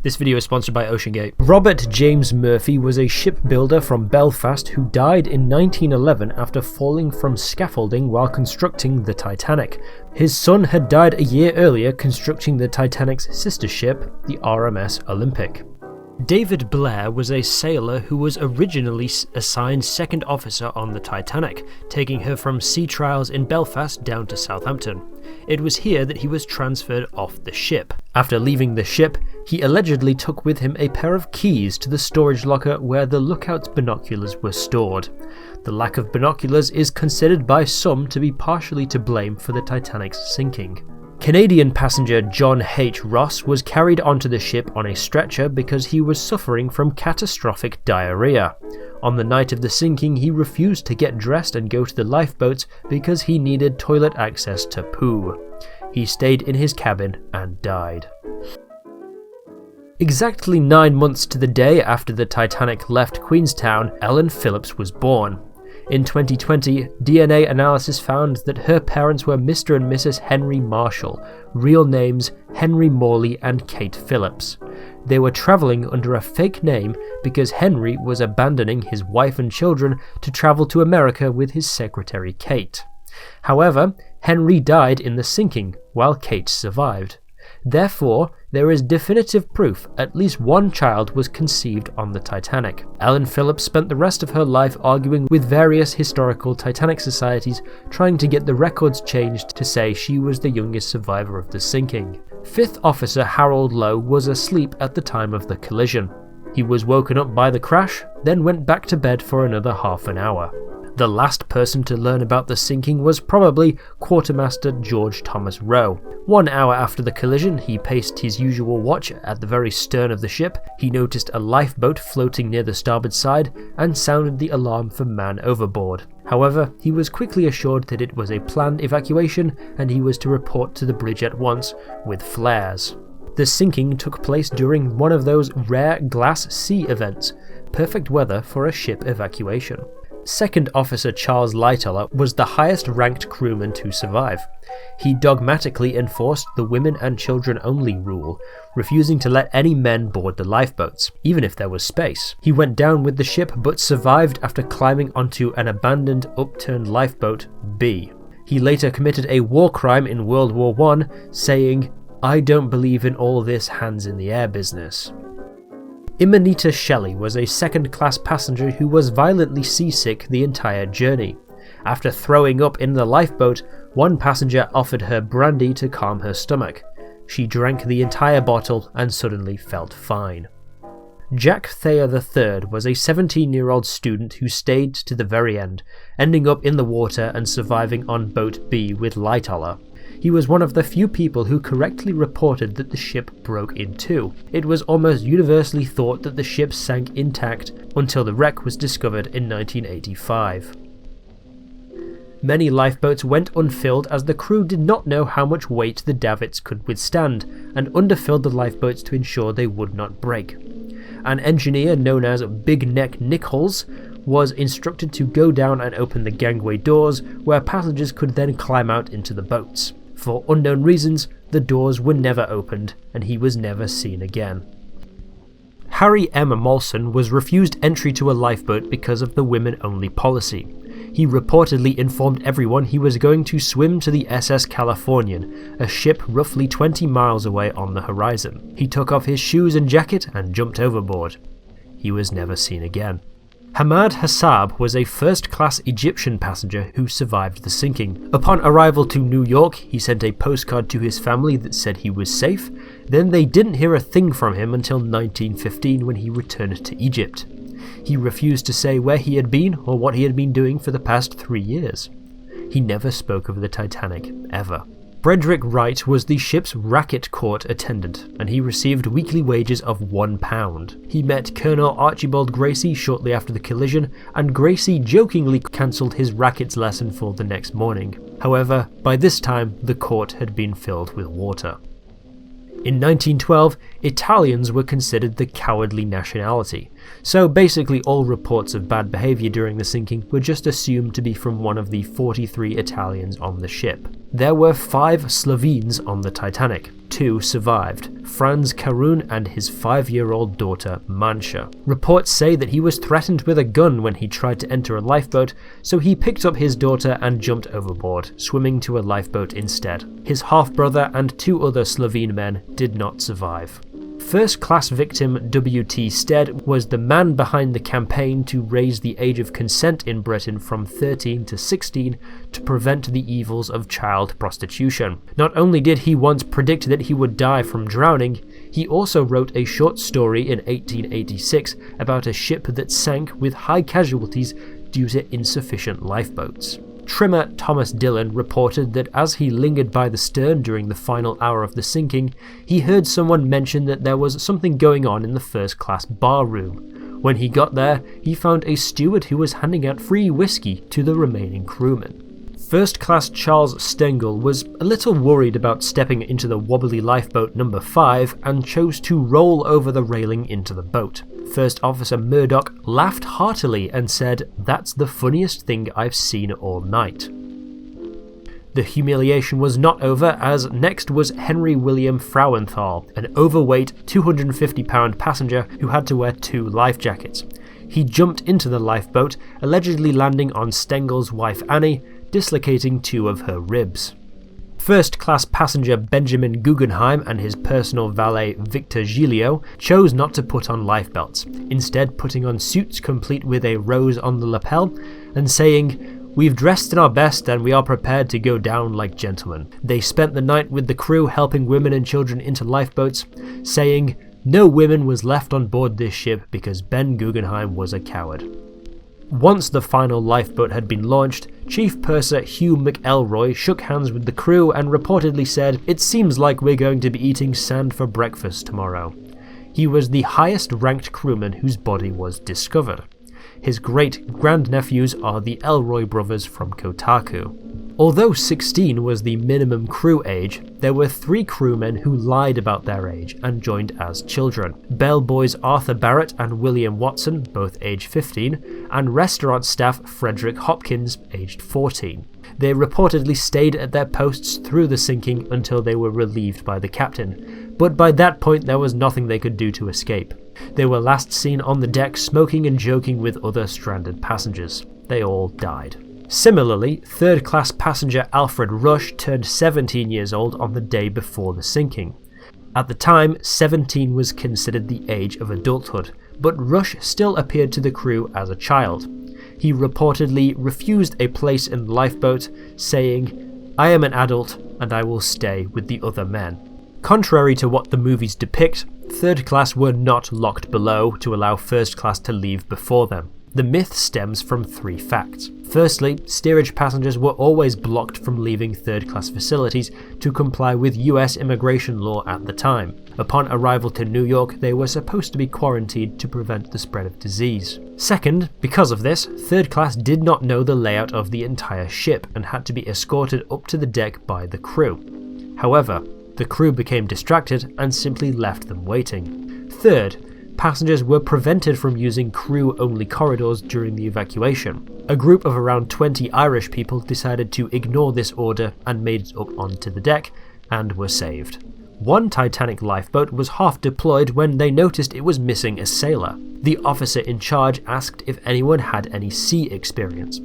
This video is sponsored by OceanGate. Robert James Murphy was a shipbuilder from Belfast who died in 1911 after falling from scaffolding while constructing the Titanic. His son had died a year earlier constructing the Titanic's sister ship, the RMS Olympic. David Blair was a sailor who was originally assigned second officer on the Titanic, taking her from sea trials in Belfast down to Southampton. It was here that he was transferred off the ship. After leaving the ship, he allegedly took with him a pair of keys to the storage locker where the lookout's binoculars were stored. The lack of binoculars is considered by some to be partially to blame for the Titanic's sinking. Canadian passenger John H. Ross was carried onto the ship on a stretcher because he was suffering from catastrophic diarrhea. On the night of the sinking, he refused to get dressed and go to the lifeboats because he needed toilet access to poo. He stayed in his cabin and died. Exactly 9 months to the day after the Titanic left Queenstown, Ellen Phillips was born. In 2020, DNA analysis found that her parents were Mr. and Mrs. Henry Marshall, real names Henry Morley and Kate Phillips. They were travelling under a fake name because Henry was abandoning his wife and children to travel to America with his secretary Kate. However, Henry died in the sinking, while Kate survived. Therefore, there is definitive proof at least one child was conceived on the Titanic. Ellen Phillips spent the rest of her life arguing with various historical Titanic societies, trying to get the records changed to say she was the youngest survivor of the sinking. Fifth Officer Harold Lowe was asleep at the time of the collision. He was woken up by the crash, then went back to bed for another half an hour. The last person to learn about the sinking was probably Quartermaster George Thomas Rowe. 1 hour after the collision, he paced his usual watch at the very stern of the ship. He noticed a lifeboat floating near the starboard side and sounded the alarm for man overboard. However, he was quickly assured that it was a planned evacuation and he was to report to the bridge at once with flares. The sinking took place during one of those rare glass sea events, perfect weather for a ship evacuation. Second Officer Charles Lightoller was the highest-ranked crewman to survive. He dogmatically enforced the women and children only rule, refusing to let any men board the lifeboats, even if there was space. He went down with the ship but survived after climbing onto an abandoned upturned lifeboat, B. He later committed a war crime in World War I, saying, "I don't believe in all this hands-in-the-air business." Imanita Shelley was a second-class passenger who was violently seasick the entire journey. After throwing up in the lifeboat, one passenger offered her brandy to calm her stomach. She drank the entire bottle and suddenly felt fine. Jack Thayer III was a 17-year-old student who stayed to the very end, ending up in the water and surviving on Boat B with Lightoller. He was one of the few people who correctly reported that the ship broke in two. It was almost universally thought that the ship sank intact until the wreck was discovered in 1985. Many lifeboats went unfilled as the crew did not know how much weight the davits could withstand, and underfilled the lifeboats to ensure they would not break. An engineer known as Big Neck Nichols was instructed to go down and open the gangway doors, where passengers could then climb out into the boats. For unknown reasons, the doors were never opened, and he was never seen again. Harry M. Molson was refused entry to a lifeboat because of the women-only policy. He reportedly informed everyone he was going to swim to the SS Californian, a ship roughly 20 miles away on the horizon. He took off his shoes and jacket and jumped overboard. He was never seen again. Hamad Hassab was a first-class Egyptian passenger who survived the sinking. Upon arrival to New York, he sent a postcard to his family that said he was safe. Then they didn't hear a thing from him until 1915 when he returned to Egypt. He refused to say where he had been or what he had been doing for the past 3 years. He never spoke of the Titanic, ever. Frederick Wright was the ship's racket court attendant, and he received weekly wages of £1. He met Colonel Archibald Gracie shortly after the collision, and Gracie jokingly cancelled his rackets lesson for the next morning. However, by this time, the court had been filled with water. In 1912, Italians were considered the cowardly nationality, so basically all reports of bad behaviour during the sinking were just assumed to be from one of the 43 Italians on the ship. There were 5 Slovenes on the Titanic. 2 survived, Franz Karun and his 5-year-old daughter Mancha. Reports say that he was threatened with a gun when he tried to enter a lifeboat, so he picked up his daughter and jumped overboard, swimming to a lifeboat instead. His half-brother and 2 other Slovene men did not survive. First-class victim W.T. Stead was the man behind the campaign to raise the age of consent in Britain from 13 to 16 to prevent the evils of child prostitution. Not only did he once predict that he would die from drowning, he also wrote a short story in 1886 about a ship that sank with high casualties due to insufficient lifeboats. Trimmer Thomas Dillon reported that as he lingered by the stern during the final hour of the sinking, he heard someone mention that there was something going on in the first-class bar room. When he got there, he found a steward who was handing out free whiskey to the remaining crewmen. First-class Charles Stengel was a little worried about stepping into the wobbly lifeboat number 5 and chose to roll over the railing into the boat. First Officer Murdoch laughed heartily and said, "That's the funniest thing I've seen all night." The humiliation was not over, as next was Henry William Frauenthal, an overweight 250-pound passenger who had to wear 2 life jackets. He jumped into the lifeboat, allegedly landing on Stengel's wife Annie, dislocating 2 of her ribs. First-class passenger Benjamin Guggenheim and his personal valet Victor Gilio chose not to put on lifebelts, instead putting on suits complete with a rose on the lapel and saying, "We've dressed in our best and we are prepared to go down like gentlemen." They spent the night with the crew helping women and children into lifeboats, saying, "No women was left on board this ship because Ben Guggenheim was a coward." Once the final lifeboat had been launched, Chief Purser Hugh McElroy shook hands with the crew and reportedly said, "It seems like we're going to be eating sand for breakfast tomorrow." He was the highest-ranked crewman whose body was discovered. His great-grandnephews are the Elroy brothers from Kotaku. Although 16 was the minimum crew age, there were 3 crewmen who lied about their age and joined as children. Bellboys Arthur Barrett and William Watson, both aged 15, and restaurant staff Frederick Hopkins, aged 14. They reportedly stayed at their posts through the sinking until they were relieved by the captain, but by that point there was nothing they could do to escape. They were last seen on the deck smoking and joking with other stranded passengers. They all died. Similarly, third-class passenger Alfred Rush turned 17 years old on the day before the sinking. At the time, 17 was considered the age of adulthood, but Rush still appeared to the crew as a child. He reportedly refused a place in the lifeboat, saying, "I am an adult and I will stay with the other men." Contrary to what the movies depict, third class were not locked below to allow first class to leave before them. The myth stems from 3 facts. Firstly, steerage passengers were always blocked from leaving third-class facilities to comply with US immigration law at the time. Upon arrival to New York, they were supposed to be quarantined to prevent the spread of disease. Second, because of this, third class did not know the layout of the entire ship and had to be escorted up to the deck by the crew. However, the crew became distracted and simply left them waiting. Third, passengers were prevented from using crew-only corridors during the evacuation. A group of around 20 Irish people decided to ignore this order and made it up onto the deck, and were saved. One Titanic lifeboat was half deployed when they noticed it was missing a sailor. The officer in charge asked if anyone had any sea experience.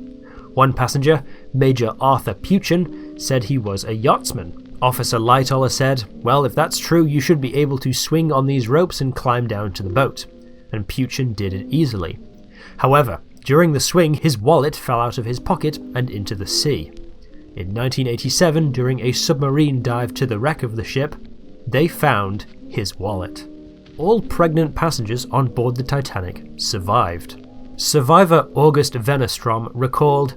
One passenger, Major Arthur Puchin, said he was a yachtsman. Officer Lightoller said, "Well, if that's true, you should be able to swing on these ropes and climb down to the boat." And Puchin did it easily. However, during the swing, his wallet fell out of his pocket and into the sea. In 1987, during a submarine dive to the wreck of the ship, they found his wallet. All pregnant passengers on board the Titanic survived. Survivor August Venestrom recalled,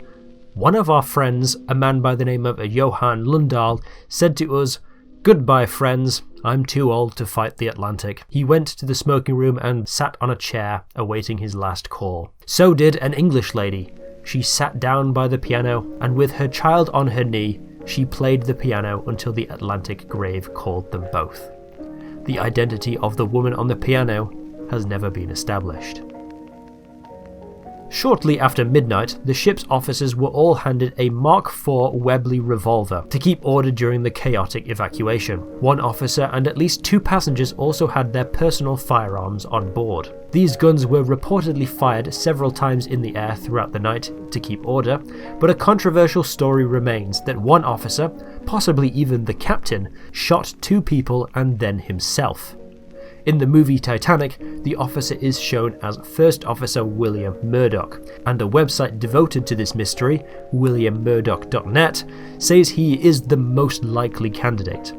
"One of our friends, a man by the name of Johan Lundahl, said to us, 'Goodbye, friends, I'm too old to fight the Atlantic.' He went to the smoking room and sat on a chair, awaiting his last call. So did an English lady. She sat down by the piano, and with her child on her knee, she played the piano until the Atlantic grave called them both. The identity of the woman on the piano has never been established." Shortly after midnight, the ship's officers were all handed a Mark IV Webley revolver to keep order during the chaotic evacuation. One officer and at least 2 passengers also had their personal firearms on board. These guns were reportedly fired several times in the air throughout the night to keep order, but a controversial story remains that one officer, possibly even the captain, shot 2 people and then himself. In the movie Titanic, the officer is shown as First Officer William Murdoch, and a website devoted to this mystery, williammurdoch.net, says he is the most likely candidate.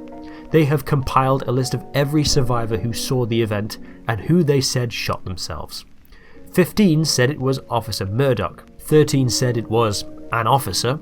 They have compiled a list of every survivor who saw the event and who they said shot themselves. 15 said it was Officer Murdoch, 13 said it was an officer,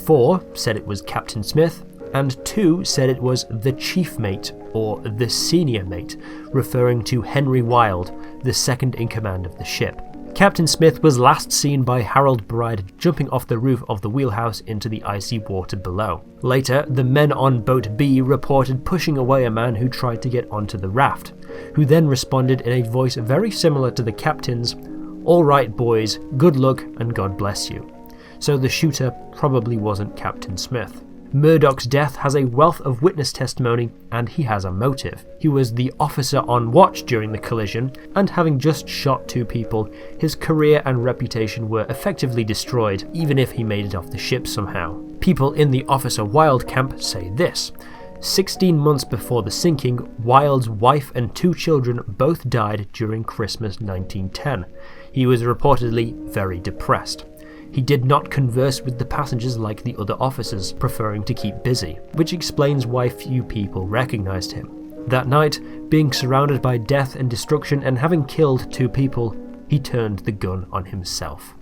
4 said it was Captain Smith, and 2 said it was the chief mate or the senior mate, referring to Henry Wilde, the second in command of the ship. Captain Smith was last seen by Harold Bride jumping off the roof of the wheelhouse into the icy water below. Later, the men on Boat B reported pushing away a man who tried to get onto the raft, who then responded in a voice very similar to the captain's, "All right boys, good luck and God bless you." So the shooter probably wasn't Captain Smith. Murdoch's death has a wealth of witness testimony, and he has a motive. He was the officer on watch during the collision, and having just shot 2 people, his career and reputation were effectively destroyed, even if he made it off the ship somehow. People in the Officer Wilde camp say this: 16 months before the sinking, Wilde's wife and 2 children both died during Christmas 1910. He was reportedly very depressed. He did not converse with the passengers like the other officers, preferring to keep busy, which explains why few people recognized him. That night, being surrounded by death and destruction and having killed 2 people, he turned the gun on himself.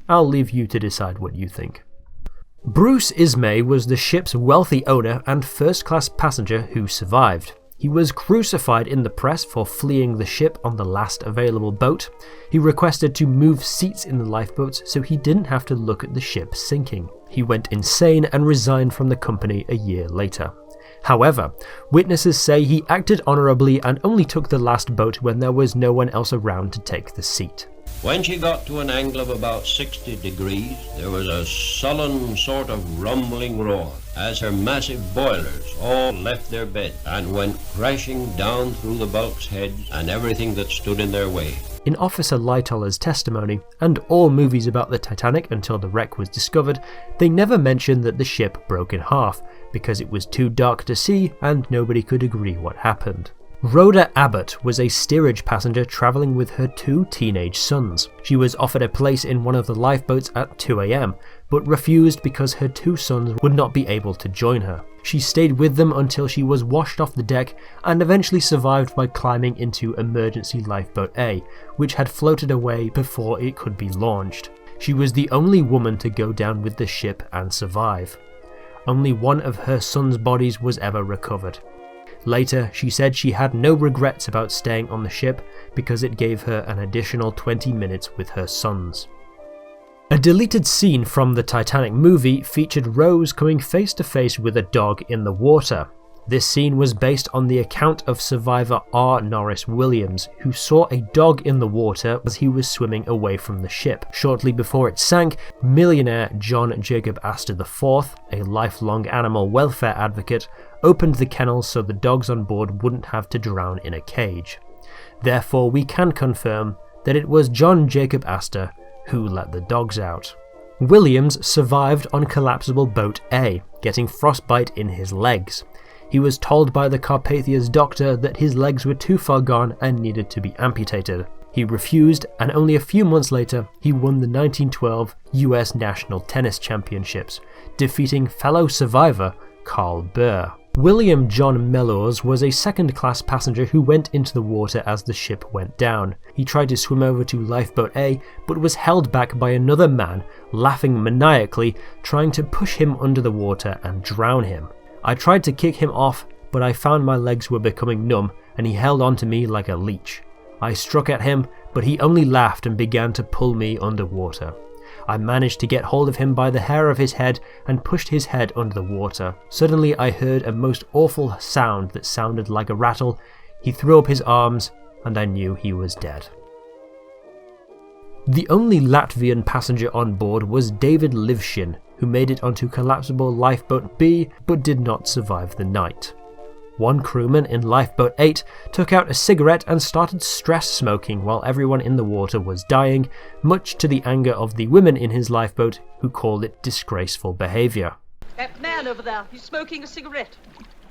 I'll leave you to decide what you think. Bruce Ismay was the ship's wealthy owner and first-class passenger who survived. He was crucified in the press for fleeing the ship on the last available boat. He requested to move seats in the lifeboats so he didn't have to look at the ship sinking. He went insane and resigned from the company a year later. However, witnesses say he acted honourably and only took the last boat when there was no one else around to take the seat. When she got to an angle of about 60 degrees, there was a sullen sort of rumbling roar as her massive boilers all left their bed and went crashing down through the bulkhead and everything that stood in their way. In Officer Lightoller's testimony, and all movies about the Titanic until the wreck was discovered, they never mentioned that the ship broke in half, because it was too dark to see and nobody could agree what happened. Rhoda Abbott was a steerage passenger travelling with her 2 teenage sons. She was offered a place in one of the lifeboats at 2 AM, but refused because her 2 sons would not be able to join her. She stayed with them until she was washed off the deck and eventually survived by climbing into Emergency Lifeboat A, which had floated away before it could be launched. She was the only woman to go down with the ship and survive. Only one of her sons' bodies was ever recovered. Later, she said she had no regrets about staying on the ship because it gave her an additional 20 minutes with her sons. A deleted scene from the Titanic movie featured Rose coming face to face with a dog in the water. This scene was based on the account of survivor R. Norris Williams, who saw a dog in the water as he was swimming away from the ship. Shortly before it sank, millionaire John Jacob Astor IV, a lifelong animal welfare advocate, opened the kennels so the dogs on board wouldn't have to drown in a cage. Therefore, we can confirm that it was John Jacob Astor who let the dogs out. Williams survived on collapsible boat A, getting frostbite in his legs. He was told by the Carpathia's doctor that his legs were too far gone and needed to be amputated. He refused, and only a few months later, he won the 1912 US National Tennis Championships, defeating fellow survivor Carl Burr. William John Mellors was a second-class passenger who went into the water as the ship went down. He tried to swim over to Lifeboat A, but was held back by another man, laughing maniacally, trying to push him under the water and drown him. I tried to kick him off, but I found my legs were becoming numb and he held on to me like a leech. I struck at him, but he only laughed and began to pull me underwater. I managed to get hold of him by the hair of his head and pushed his head under the water. Suddenly I heard a most awful sound that sounded like a rattle. He threw up his arms and I knew he was dead. The only Latvian passenger on board was David Livshin, who made it onto collapsible Lifeboat B but did not survive the night. One crewman in Lifeboat 8 took out a cigarette and started stress smoking while everyone in the water was dying, much to the anger of the women in his lifeboat who called it disgraceful behaviour. That man over there, he's smoking a cigarette.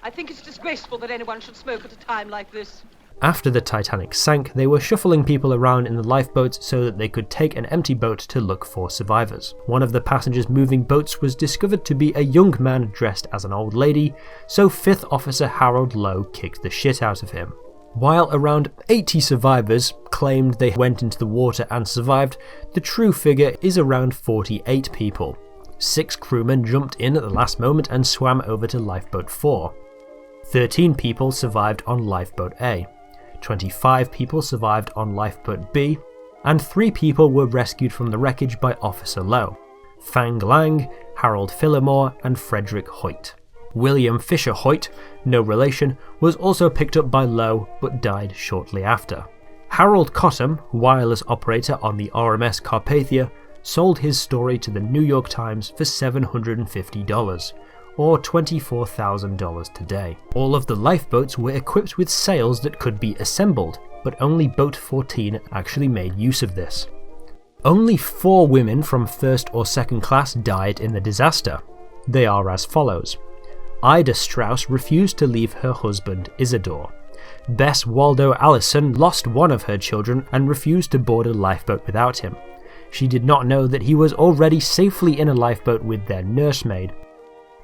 I think it's disgraceful that anyone should smoke at a time like this. After the Titanic sank, they were shuffling people around in the lifeboats so that they could take an empty boat to look for survivors. One of the passengers moving boats was discovered to be a young man dressed as an old lady, so 5th Officer Harold Lowe kicked the shit out of him. While around 80 survivors claimed they went into the water and survived, the true figure is around 48 people. 6 crewmen jumped in at the last moment and swam over to Lifeboat 4. 13 people survived on Lifeboat A. 25 people survived on Lifeboat B, and 3 people were rescued from the wreckage by Officer Lowe: Fang Lang, Harold Phillimore, and Frederick Hoyt. William Fisher Hoyt, no relation, was also picked up by Lowe but died shortly after. Harold Cottam, wireless operator on the RMS Carpathia, sold his story to the New York Times for $750. Or $24,000 today. All of the lifeboats were equipped with sails that could be assembled, but only Boat 14 actually made use of this. Only 4 women from 1st or 2nd class died in the disaster. They are as follows. Ida Strauss refused to leave her husband Isidore. Bess Waldo Allison lost one of her children and refused to board a lifeboat without him. She did not know that he was already safely in a lifeboat with their nursemaid.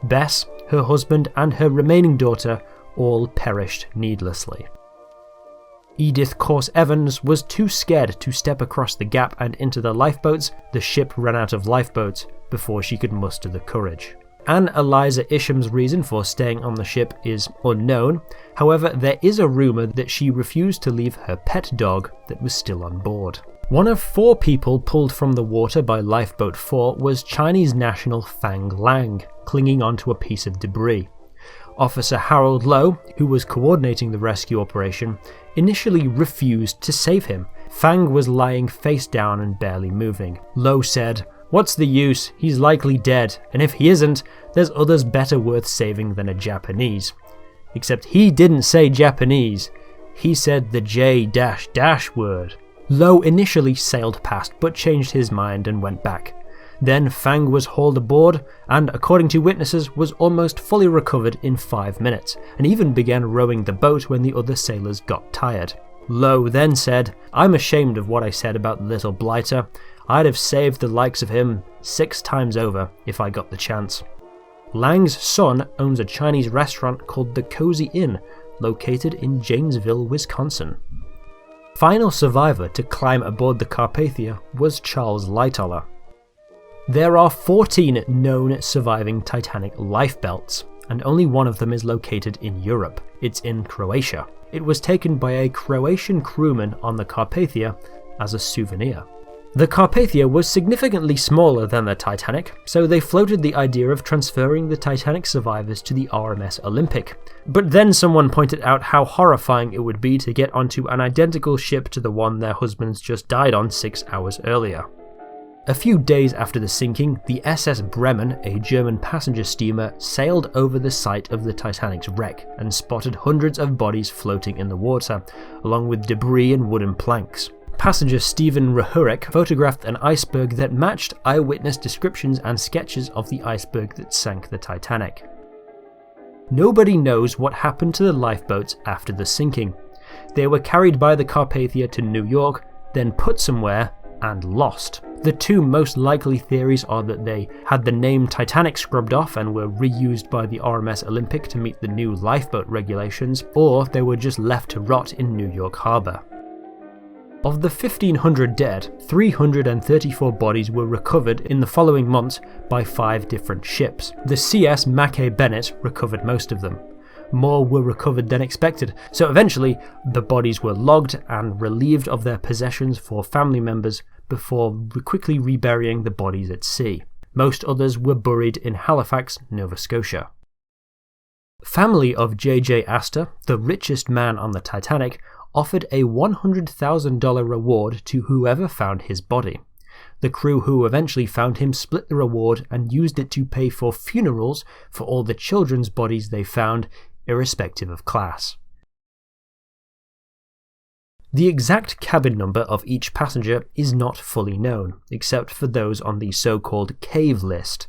Bess, her husband, and her remaining daughter all perished needlessly. Edith Corse Evans was too scared to step across the gap and into the lifeboats. The ship ran out of lifeboats before she could muster the courage. Anne Eliza Isham's reason for staying on the ship is unknown. However, there is a rumour that she refused to leave her pet dog that was still on board. One of 4 people pulled from the water by Lifeboat 4 was Chinese national Fang Lang, clinging onto a piece of debris. Officer Harold Lowe, who was coordinating the rescue operation, initially refused to save him. Fang was lying face down and barely moving. Lowe said, "What's the use? He's likely dead, and if he isn't, there's others better worth saving than a Japanese." Except he didn't say Japanese, he said the J word. Lowe initially sailed past but changed his mind and went back. Then Fang was hauled aboard and, according to witnesses, was almost fully recovered in 5 minutes, and even began rowing the boat when the other sailors got tired. Lowe then said, "I'm ashamed of what I said about the little blighter. I'd have saved the likes of him 6 times over if I got the chance." Lang's son owns a Chinese restaurant called the Cozy Inn, located in Janesville, Wisconsin. Final survivor to climb aboard the Carpathia was Charles Lightoller. There are 14 known surviving Titanic lifebelts, and only one of them is located in Europe. It's in Croatia. It was taken by a Croatian crewman on the Carpathia as a souvenir. The Carpathia was significantly smaller than the Titanic, so they floated the idea of transferring the Titanic survivors to the RMS Olympic. But then someone pointed out how horrifying it would be to get onto an identical ship to the one their husbands just died on 6 hours earlier. A few days after the sinking, the SS Bremen, a German passenger steamer, sailed over the site of the Titanic's wreck and spotted hundreds of bodies floating in the water, along with debris and wooden planks. Passenger Stephen Rahurek photographed an iceberg that matched eyewitness descriptions and sketches of the iceberg that sank the Titanic. Nobody knows what happened to the lifeboats after the sinking. They were carried by the Carpathia to New York, then put somewhere, and lost. The 2 most likely theories are that they had the name Titanic scrubbed off and were reused by the RMS Olympic to meet the new lifeboat regulations, or they were just left to rot in New York Harbor. Of the 1,500 dead, 334 bodies were recovered in the following months by 5 different ships. The CS Mackay Bennett recovered most of them. More were recovered than expected, so eventually the bodies were logged and relieved of their possessions for family members before quickly reburying the bodies at sea. Most others were buried in Halifax, Nova Scotia. Family of J.J. Astor, the richest man on the Titanic, offered a $100,000 reward to whoever found his body. The crew who eventually found him split the reward and used it to pay for funerals for all the children's bodies they found, irrespective of class. The exact cabin number of each passenger is not fully known, except for those on the so-called Cave list.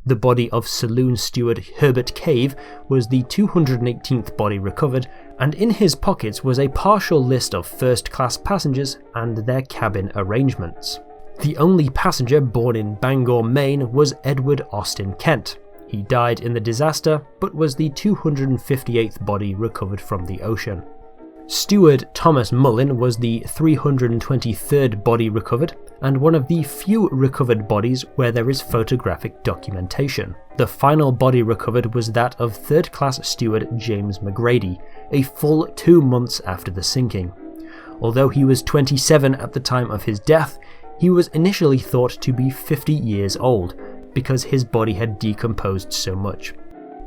The body of saloon steward Herbert Cave was the 218th body recovered, and in his pockets was a partial list of first-class passengers and their cabin arrangements. The only passenger born in Bangor, Maine was Edward Austin Kent. He died in the disaster, but was the 258th body recovered from the ocean. Steward Thomas Mullin was the 323rd body recovered, and one of the few recovered bodies where there is photographic documentation. The final body recovered was that of third-class steward James McGrady, a full 2 months after the sinking. Although he was 27 at the time of his death, he was initially thought to be 50 years old, because his body had decomposed so much.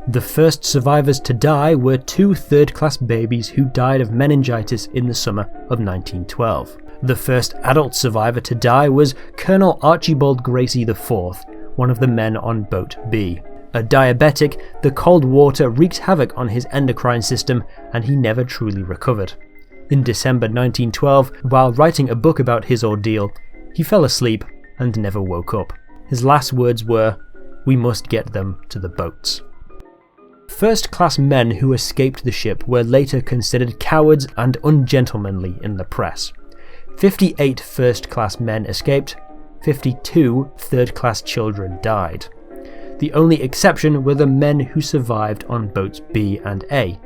The first survivors to die were 2 third-class babies who died of meningitis in the summer of 1912. The first adult survivor to die was Colonel Archibald Gracie IV, one of the men on Boat B. A diabetic, the cold water wreaked havoc on his endocrine system and he never truly recovered. In December 1912, while writing a book about his ordeal, he fell asleep and never woke up. His last words were, "We must get them to the boats." First-class men who escaped the ship were later considered cowards and ungentlemanly in the press. 58 first-class men escaped, 52 third-class children died. The only exception were the men who survived on boats B and A.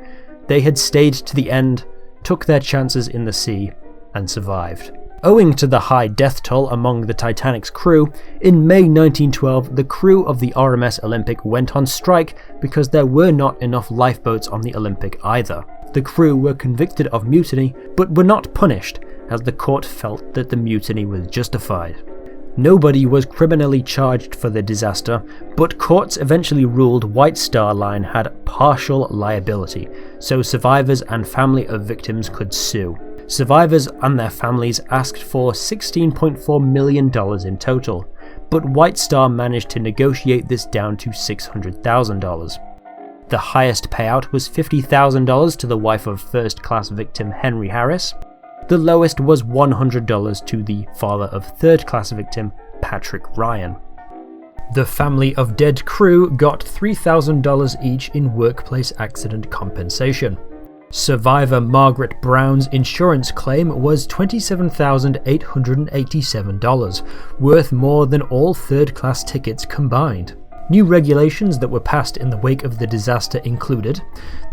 They had stayed to the end, took their chances in the sea, and survived. Owing to the high death toll among the Titanic's crew, in May 1912 the crew of the RMS Olympic went on strike because there were not enough lifeboats on the Olympic either. The crew were convicted of mutiny, but were not punished, as the court felt that the mutiny was justified. Nobody was criminally charged for the disaster, but courts eventually ruled White Star Line had partial liability, so survivors and family of victims could sue. Survivors and their families asked for $16.4 million in total, but White Star managed to negotiate this down to $600,000. The highest payout was $50,000 to the wife of first-class victim Henry Harris. The lowest was $100 to the father of third-class victim Patrick Ryan. The family of dead crew got $3,000 each in workplace accident compensation. Survivor Margaret Brown's insurance claim was $27,887, worth more than all third-class tickets combined. New regulations that were passed in the wake of the disaster included: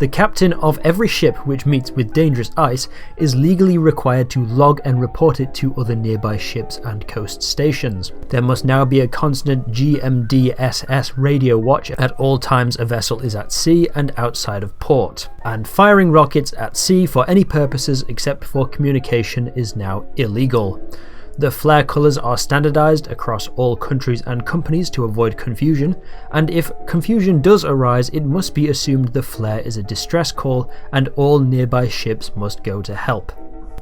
the captain of every ship which meets with dangerous ice is legally required to log and report it to other nearby ships and coast stations. There must now be a constant GMDSS radio watch at all times a vessel is at sea and outside of port. And firing rockets at sea for any purposes except for communication is now illegal. The flare colours are standardised across all countries and companies to avoid confusion, and if confusion does arise, it must be assumed the flare is a distress call and all nearby ships must go to help.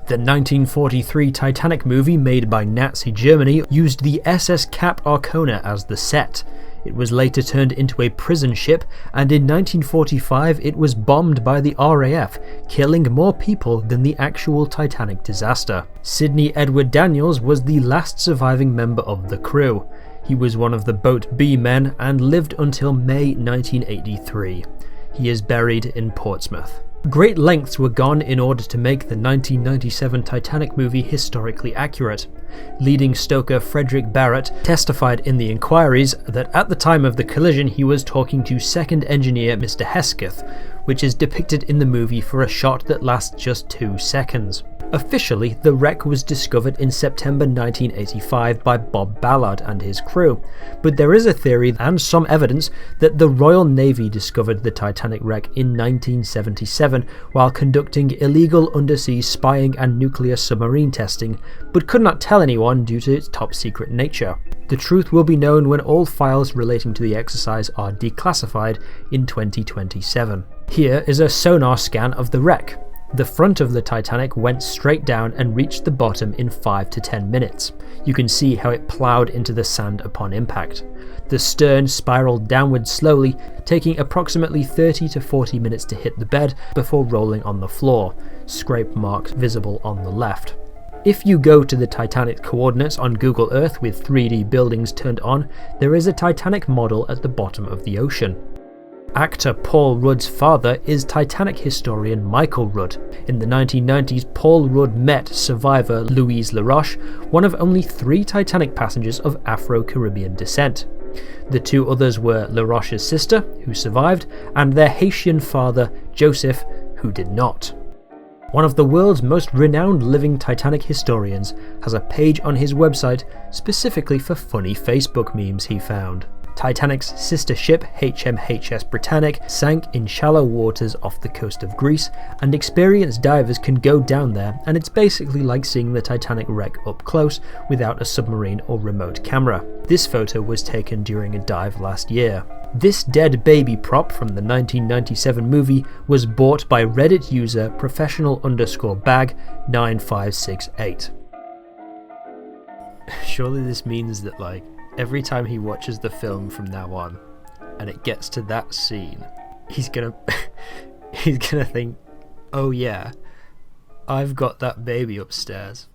The 1943 Titanic movie made by Nazi Germany used the SS Cap Arcona as the set. It was later turned into a prison ship, and in 1945 it was bombed by the RAF, killing more people than the actual Titanic disaster. Sidney Edward Daniels was the last surviving member of the crew. He was one of the Boat B men and lived until May 1983. He is buried in Portsmouth. Great lengths were gone in order to make the 1997 Titanic movie historically accurate. Leading stoker Frederick Barrett testified in the inquiries that at the time of the collision he was talking to second engineer Mr. Hesketh, which is depicted in the movie for a shot that lasts just 2 seconds. Officially, the wreck was discovered in September 1985 by Bob Ballard and his crew, but there is a theory and some evidence that the Royal Navy discovered the Titanic wreck in 1977 while conducting illegal undersea spying and nuclear submarine testing, but could not tell anyone due to its top secret nature. The truth will be known when all files relating to the exercise are declassified in 2027. Here is a sonar scan of the wreck. The front of the Titanic went straight down and reached the bottom in 5 to 10 minutes. You can see how it ploughed into the sand upon impact. The stern spiraled downward slowly, taking approximately 30 to 40 minutes to hit the bed before rolling on the floor, scrape marks visible on the left. If you go to the Titanic coordinates on Google Earth with 3D buildings turned on, there is a Titanic model at the bottom of the ocean. Actor Paul Rudd's father is Titanic historian Michael Rudd. In the 1990s, Paul Rudd met survivor Louise LaRoche, one of only 3 Titanic passengers of Afro-Caribbean descent. The 2 others were LaRoche's sister, who survived, and their Haitian father, Joseph, who did not. One of the world's most renowned living Titanic historians has a page on his website specifically for funny Facebook memes he found. Titanic's sister ship, HMHS Britannic, sank in shallow waters off the coast of Greece, and experienced divers can go down there, and it's basically like seeing the Titanic wreck up close without a submarine or remote camera. This photo was taken during a dive last year. This dead baby prop from the 1997 movie was bought by Reddit user professional_bag9568. Surely this means that, like, every time he watches the film from now on, and it gets to that scene, he's gonna think, oh yeah, I've got that baby upstairs.